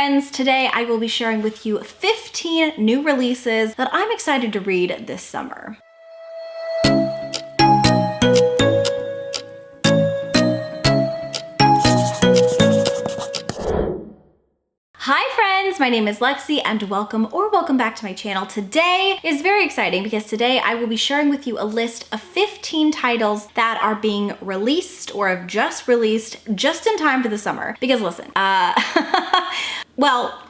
friends. Today I will be sharing with you 15 new releases that I'm excited to read this summer. Hi friends, my name is Lexi and welcome back to my channel. Today is very exciting because today I will be sharing with you a list of 15 titles that are being released or have just released just in time for the summer. Because listen, well,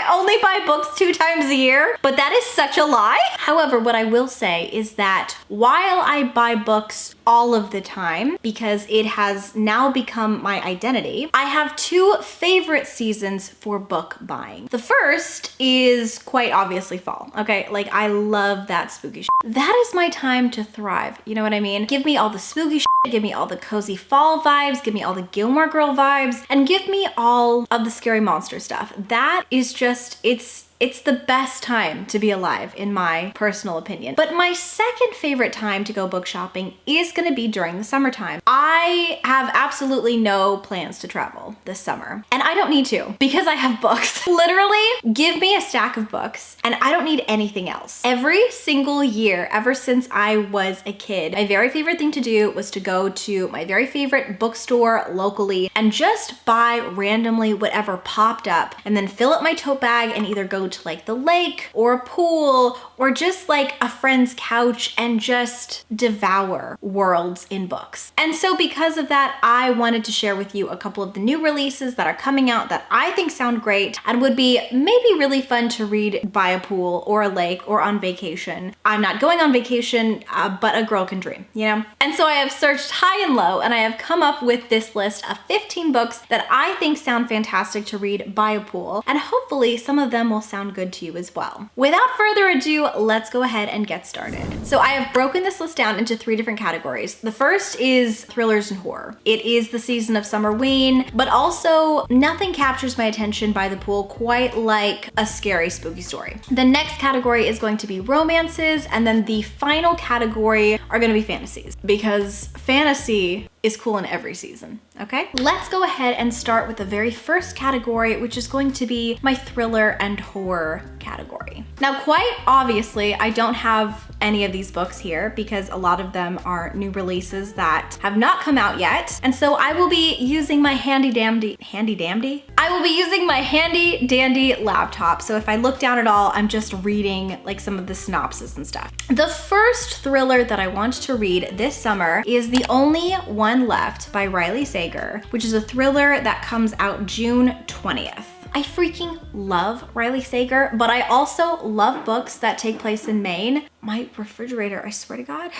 I only buy books 2 times a year, but that is such a lie. However, what I will say is that while I buy books all of the time, because it has now become my identity, I have 2 favorite seasons for book buying. The first is quite obviously fall, okay? Like, I love that spooky shit. That is my time to thrive, you know what I mean? Give me all the spooky shit, give me all the cozy fall vibes, give me all the Gilmore Girl vibes, and give me all of the scary monster stuff. That is just, it's the best time to be alive, in my personal opinion. But my second favorite time to go book shopping is gonna be during the summertime. I have absolutely no plans to travel this summer, and I don't need to because I have books. Literally, give me a stack of books and I don't need anything else. Every single year, ever since I was a kid, my very favorite thing to do was to go to my very favorite bookstore locally and just buy randomly whatever popped up and then fill up my tote bag and either go to like the lake or a pool or just like a friend's couch and just devour worlds in books. And so because of that, I wanted to share with you a couple of the new releases that are coming out that I think sound great and would be maybe really fun to read by a pool or a lake or on vacation. I'm not going on vacation, but a girl can dream, you know? And so I have searched high and low and I have come up with this list of 15 books that I think sound fantastic to read by a pool, and hopefully some of them will sound good to you as well. Without further ado, let's go ahead and get started. So I have broken this list down into 3 different categories. The first is thrillers and horror. It is the season of Summerween, but also nothing captures my attention by the pool quite like a scary, spooky story. The next category is going to be romances, and then the final category are gonna be fantasies, because fantasy is cool in every season, okay? Let's go ahead and start with the very first category, which is going to be my thriller and horror category. Now, quite obviously, I don't have any of these books here because a lot of them are new releases that have not come out yet. And so I will be using my handy dandy laptop. So if I look down at all, I'm just reading like some of the synopsis and stuff. The first thriller that I want to read this summer is The Only One Left by Riley Sager, which is a thriller that comes out June 20th. I freaking love Riley Sager, but I also love books that take place in Maine. My refrigerator, I swear to God,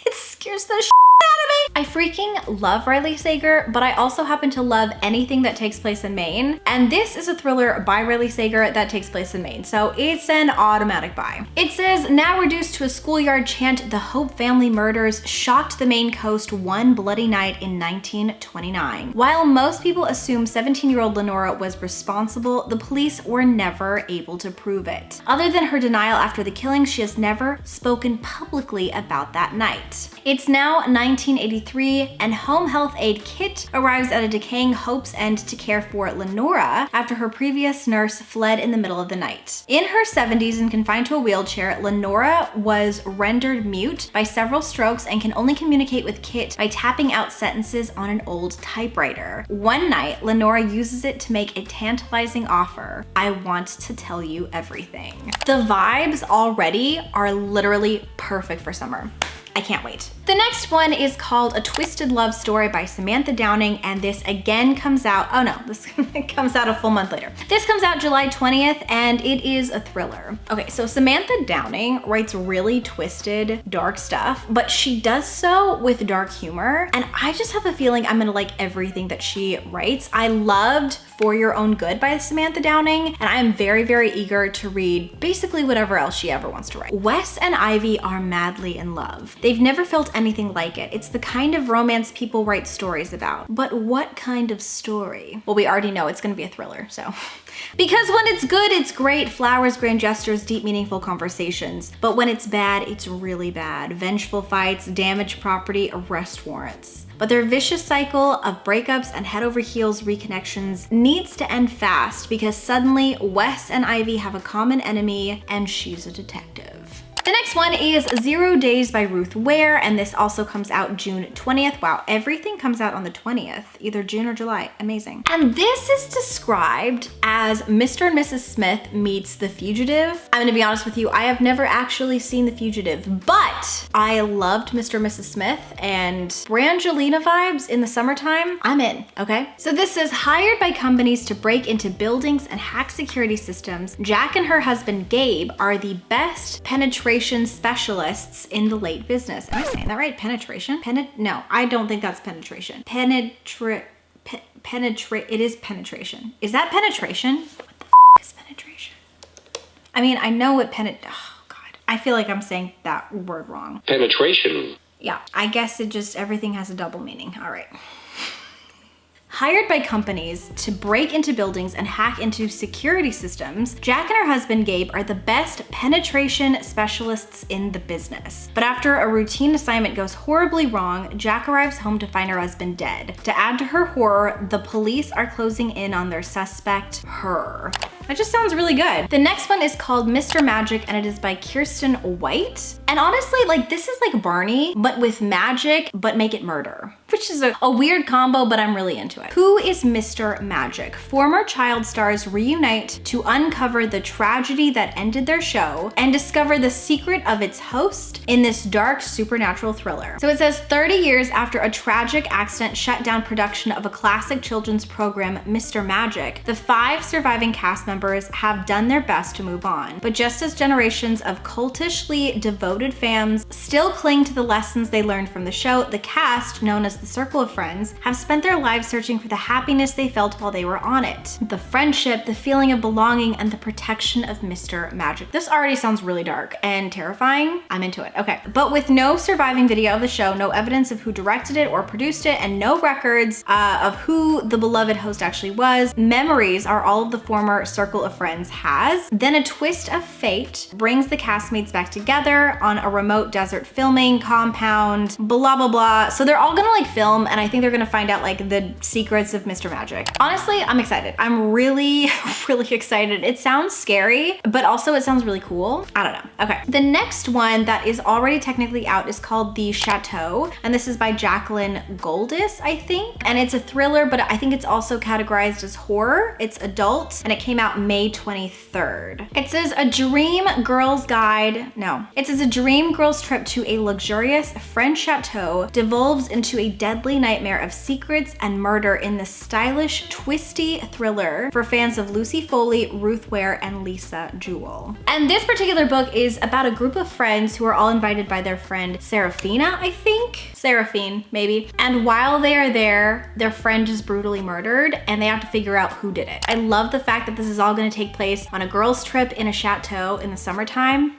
it scares the shit out of me. I freaking love Riley Sager, but I also happen to love anything that takes place in Maine. And this is a thriller by Riley Sager that takes place in Maine, so it's an automatic buy. It says, now reduced to a schoolyard chant, the Hope family murders shocked the Maine coast one bloody night in 1929. While most people assume 17-year-old Lenora was responsible, the police were never able to prove it. Other than her denial after the killing, she has never spoken publicly about that night. It's now 1983 and home health aide Kit arrives at a decaying Hope's End to care for Lenora after her previous nurse fled in the middle of the night. In her 70s and confined to a wheelchair, Lenora was rendered mute by several strokes and can only communicate with Kit by tapping out sentences on an old typewriter. One night, Lenora uses it to make a tantalizing offer. I want to tell you everything. The vibes already are literally perfect for summer. I can't wait. The next one is called A Twisted Love Story by Samantha Downing, and this again comes out, oh no, this comes out a full month later. This comes out July 20th, and it is a thriller. Okay, so Samantha Downing writes really twisted, dark stuff, but she does so with dark humor, and I just have a feeling I'm gonna like everything that she writes. I loved For Your Own Good by Samantha Downing, and I am very, very eager to read basically whatever else she ever wants to write. Wes and Ivy are madly in love. They've never felt anything like it. It's the kind of romance people write stories about. But what kind of story? Well, we already know it's gonna be a thriller, so. Because when it's good, it's great. Flowers, grand gestures, deep, meaningful conversations. But when it's bad, it's really bad. Vengeful fights, damaged property, arrest warrants. but their vicious cycle of breakups and head over heels reconnections needs to end fast because suddenly Wes and Ivy have a common enemy and she's a detective. The next one is 0 Days by Ruth Ware, and this also comes out June 20th. Wow, everything comes out on the 20th, either June or July. Amazing. And this is described as Mr. and Mrs. Smith meets The Fugitive. I'm gonna be honest with you, I have never actually seen The Fugitive, but I loved Mr. and Mrs. Smith, and Brangelina vibes in the summertime, I'm in, okay? So this says, hired by companies to break into buildings and hack security systems, Jack and her husband Gabe are the best penetration specialists in the late business. Am I saying that right? Penetration? No, I don't think that's penetration. It is penetration. Is that penetration? What the is penetration? I mean, I know what oh God. I feel like I'm saying that word wrong. Penetration. Yeah, I guess everything has a double meaning. All right. Hired by companies to break into buildings and hack into security systems, Jack and her husband Gabe are the best penetration specialists in the business. But after a routine assignment goes horribly wrong, Jack arrives home to find her husband dead. To add to her horror, the police are closing in on their suspect, her. That just sounds really good. The next one is called Mr. Magic, and it is by Kirsten White. And honestly, like, this is like Barney, but with magic, but make it murder, which is a weird combo, but I'm really into it. Who is Mr. Magic? Former child stars reunite to uncover the tragedy that ended their show and discover the secret of its host in this dark supernatural thriller. So it says 30 years after a tragic accident shut down production of a classic children's program, Mr. Magic, the 5 surviving cast members have done their best to move on. But just as generations of cultishly devoted fans still cling to the lessons they learned from the show, the cast, known as the Circle of Friends, have spent their lives searching for the happiness they felt while they were on it. The friendship, the feeling of belonging, and the protection of Mr. Magic. This already sounds really dark and terrifying. I'm into it. Okay. But with no surviving video of the show, no evidence of who directed it or produced it, and no records of who the beloved host actually was, memories are all of the former Circle of Friends has. Then a twist of fate brings the castmates back together on a remote desert filming compound, blah, blah, blah. So they're all gonna like film, and I think they're gonna find out like the secrets of Mr. Magic. Honestly, I'm excited. I'm really, really excited. It sounds scary, but also it sounds really cool. I don't know. Okay. The next one that is already technically out is called The Chateau, and this is by Jacqueline Goldis, I think. And it's a thriller, but I think it's also categorized as horror. It's adult, and it came out May 23rd. It says a dream girl's trip to a luxurious French chateau devolves into a deadly nightmare of secrets and murder in the stylish, twisty thriller for fans of Lucy Foley, Ruth Ware, and Lisa Jewell. And this particular book is about a group of friends who are all invited by their friend Serafina, I think? Seraphine, maybe. And while they are there, their friend is brutally murdered, and they have to figure out who did it. I love the fact that this is all gonna take place on a girls' trip in a chateau in the summertime.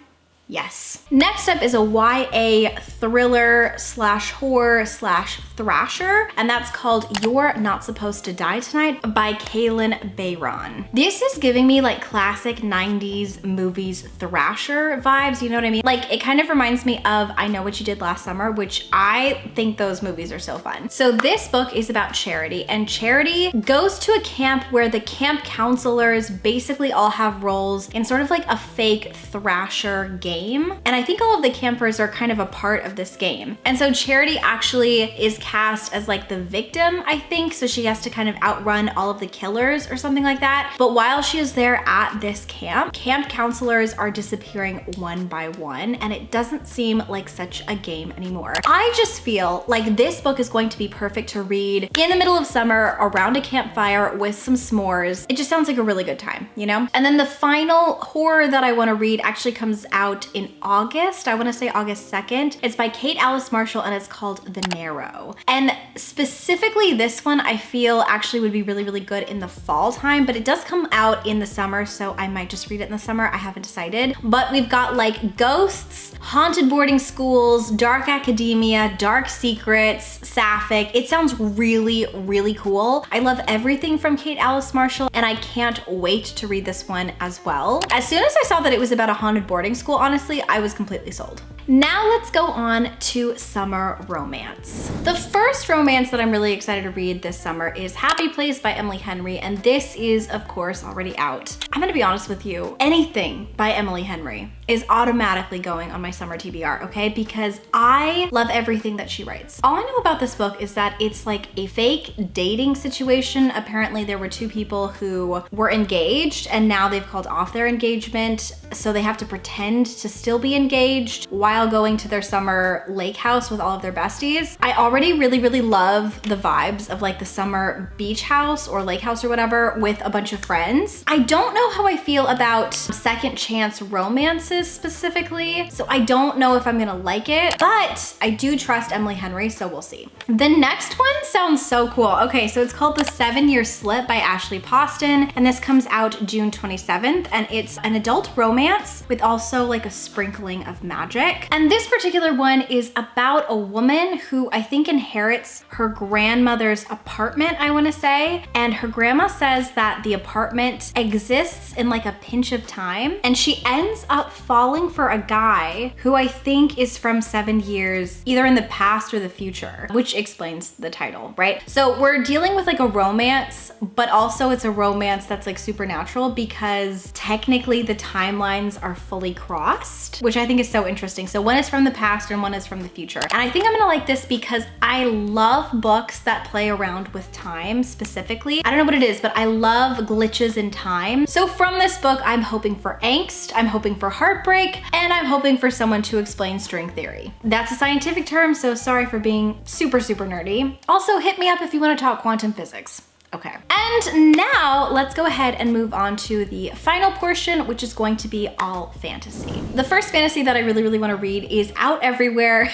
Yes. Next up is a YA thriller slash horror slash thrasher, and that's called You're Not Supposed to Die Tonight by Kaitlyn Bayron. This is giving me like classic 90s movies thrasher vibes, you know what I mean? Like, it kind of reminds me of I Know What You Did Last Summer, which I think those movies are so fun. So this book is about Charity, and Charity goes to a camp where the camp counselors basically all have roles in sort of like a fake thrasher game. And I think all of the campers are kind of a part of this game. And so Charity actually is cast as like the victim, I think. So she has to kind of outrun all of the killers or something like that. But while she is there at this camp counselors are disappearing one by one, and it doesn't seem like such a game anymore. I just feel like this book is going to be perfect to read in the middle of summer around a campfire with some s'mores. It just sounds like a really good time, you know? And then the final horror that I want to read actually comes out in August. I want to say August 2nd. It's by Kate Alice Marshall, and it's called The Narrow. And specifically this one I feel actually would be really, really good in the fall time, but it does come out in the summer, so I might just read it in the summer. I haven't decided. But we've got like ghosts, haunted boarding schools, dark academia, dark secrets, sapphic. It sounds really, really cool. I love everything from Kate Alice Marshall, and I can't wait to read this one as well. As soon as I saw that it was about a haunted boarding school, honestly, I was completely sold. Now let's go on to summer romance. The first romance that I'm really excited to read this summer is Happy Place by Emily Henry, and this is of course already out. I'm gonna be honest with you, anything by Emily Henry is automatically going on my summer TBR, okay? Because I love everything that she writes. All I know about this book is that it's like a fake dating situation. Apparently there were two people who were engaged and now they've called off their engagement, so they have to pretend to still be engaged while going to their summer lake house with all of their besties. I already really love the vibes of like the summer beach house or lake house or whatever with a bunch of friends. I don't know how I feel about second chance romances specifically, so I don't know if I'm gonna like it, but I do trust Emily Henry, so we'll see. The next one sounds so cool. Okay, so it's called The 7-Year Slip by Ashley Poston, and this comes out June 27th, and it's an adult romance with also like a sprinkling of magic. And this particular one is about a woman who I think inherits her grandmother's apartment, I wanna say, and her grandma says that the apartment exists in like a pinch of time, and she ends up falling for a guy who I think is from 7 years, either in the past or the future, which explains the title, right? So we're dealing with like a romance, but also it's a romance that's like supernatural because technically the timelines are fully crossed, which I think is so interesting. So one is from the past and one is from the future. And I think I'm gonna like this because I love books that play around with time specifically. I don't know what it is, but I love glitches in time. So from this book, I'm hoping for angst, I'm hoping for heartbreak, and I'm hoping for someone to explain string theory. That's a scientific term, so sorry for being super nerdy. Also, hit me up if you want to talk quantum physics. Okay. And now let's go ahead and move on to the final portion, which is going to be all fantasy. The first fantasy that I really want to read is out everywhere,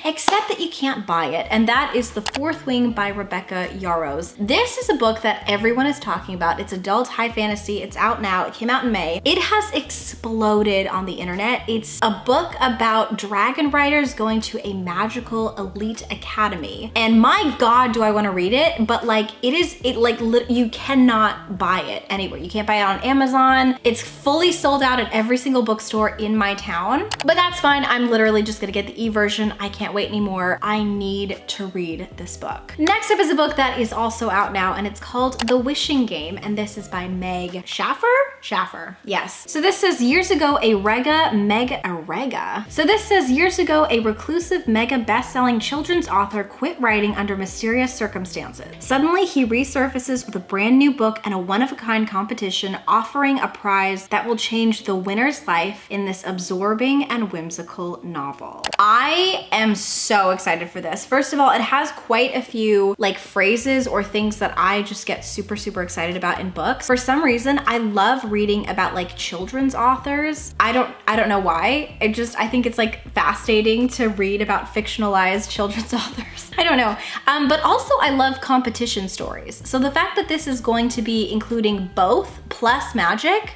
except that you can't buy it. And that is The Fourth Wing by Rebecca Yarros. This is a book that everyone is talking about. It's adult high fantasy. It's out now. It came out in May. It has exploded on the internet. It's a book about dragon riders going to a magical elite academy. And my God, do I want to read it? But like, you cannot buy it anywhere. You can't buy it on Amazon. It's fully sold out at every single bookstore in my town, but that's fine. I'm literally just gonna get the e-version. I can't wait anymore. I need to read this book. Next up is a book that is also out now, and it's called The Wishing Game, and this is by Meg Schaffer. Yes. So this says years ago a reclusive mega best-selling children's author quit writing under mysterious circumstances. Suddenly he resurfaces with a brand new book and a one-of-a-kind competition offering a prize that will change the winner's life in this absorbing and whimsical novel. I am so excited for this. First of all, it has quite a few like phrases or things that I just get super excited about in books. For some reason, I love reading about like children's authors. I don't know why. I think it's like fascinating to read about fictionalized children's authors. I don't know. But also I love competition stories. So the fact that this is going to be including both plus magic,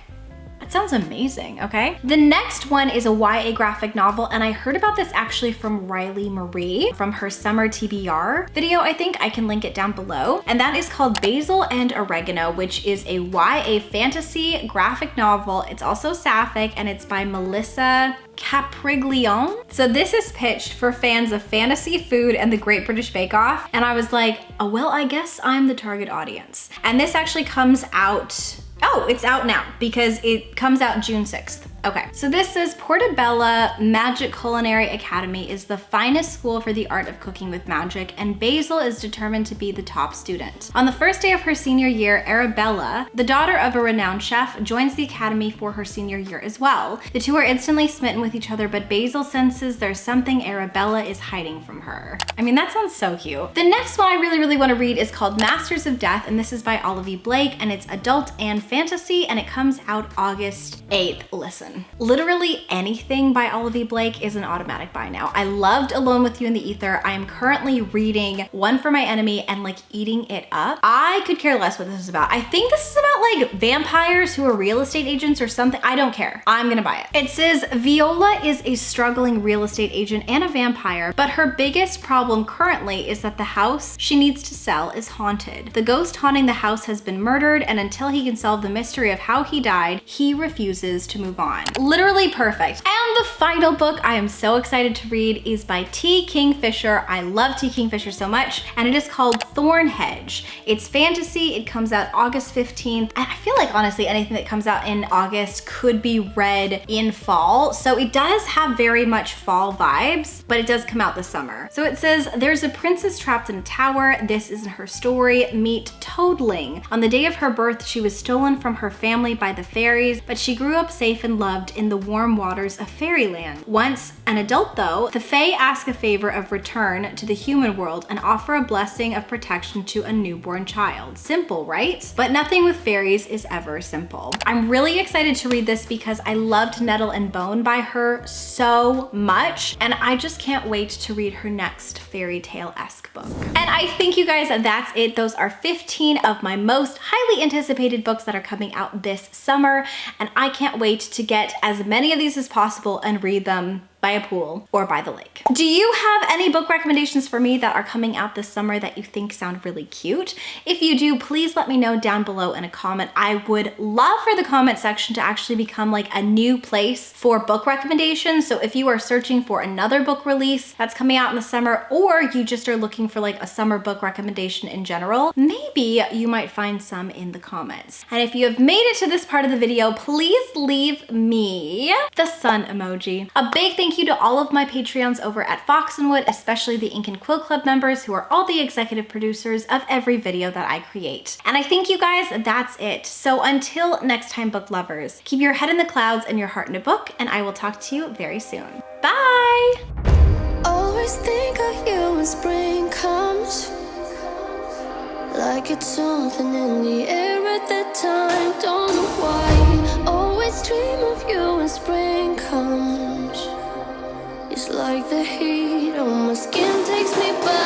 that sounds amazing, okay? The next one is a YA graphic novel, and I heard about this actually from Riley Marie from her summer TBR video. I think I can link it down below. And that is called Basil and Oregano, which is a YA fantasy graphic novel. It's also sapphic, and it's by Melissa Capriglione. So this is pitched for fans of fantasy, food, and the Great British Bake Off. And I was like, oh, well, I guess I'm the target audience. And this actually comes out, oh, it's out now because it comes out June 6th. Okay, so this says Portobello Magic Culinary Academy is the finest school for the art of cooking with magic, and Basil is determined to be the top student. On the first day of her senior year, Arabella, the daughter of a renowned chef, joins the academy for her senior year as well. The two are instantly smitten with each other, but Basil senses there's something Arabella is hiding from her. I mean, that sounds so cute. The next one I really want to read is called Masters of Death, and this is by Olivia Blake, and it's adult and fantasy, and it comes out August 8th. Listen. Literally anything by Olivia Blake is an automatic buy now. I loved Alone with You in the Ether. I am currently reading One for My Enemy and like eating it up. I could care less what this is about. I think this is about like vampires who are real estate agents or something. I don't care. I'm gonna buy it. It says Viola is a struggling real estate agent and a vampire, but her biggest problem currently is that the house she needs to sell is haunted. The ghost haunting the house has been murdered, and until he can solve the mystery of how he died, he refuses to move on. one. Literally perfect. And the final book I am so excited to read is by T. Kingfisher. I love T. Kingfisher so much, and it is called Thornhedge. It's fantasy. It comes out August 15th, and I feel like honestly anything that comes out in August could be read in fall. So it does have very much fall vibes, but it does come out this summer. So it says, there's a princess trapped in a tower. This isn't her story. Meet Toadling. On the day of her birth, she was stolen from her family by the fairies, but she grew up safe and loved in the warm waters of fairyland. Once an adult though, the Fae ask a favor of return to the human world and offer a blessing of protection to a newborn child. Simple, right? But nothing with fairies is ever simple. I'm really excited to read this because I loved Nettle and Bone by her so much, and I just can't wait to read her next fairy tale-esque book. And I think you guys, that's it. Those are 15 of my most highly anticipated books that are coming out this summer, and I can't wait to get as many of these as possible and read them by a pool or by the lake. Do you have any book recommendations for me that are coming out this summer that you think sound really cute? If you do, please let me know down below in a comment. I would love for the comment section to actually become like a new place for book recommendations. So if you are searching for another book release that's coming out in the summer, or you just are looking for like a summer book recommendation in general, maybe you might find some in the comments. And if you have made it to this part of the video, please leave me the sun emoji. A big thank you to all of my Patreons over at Fox and Wood, especially the Ink and Quill Club members who are all the executive producers of every video that I create. And I think you guys, that's it. So until next time, book lovers, keep your head in the clouds and your heart in a book, and I will talk to you very soon. Bye! Always think of you when spring comes, like it's something in the air at that time. Don't know why. Always dream of you when spring comes. It's like the heat on my skin takes me back.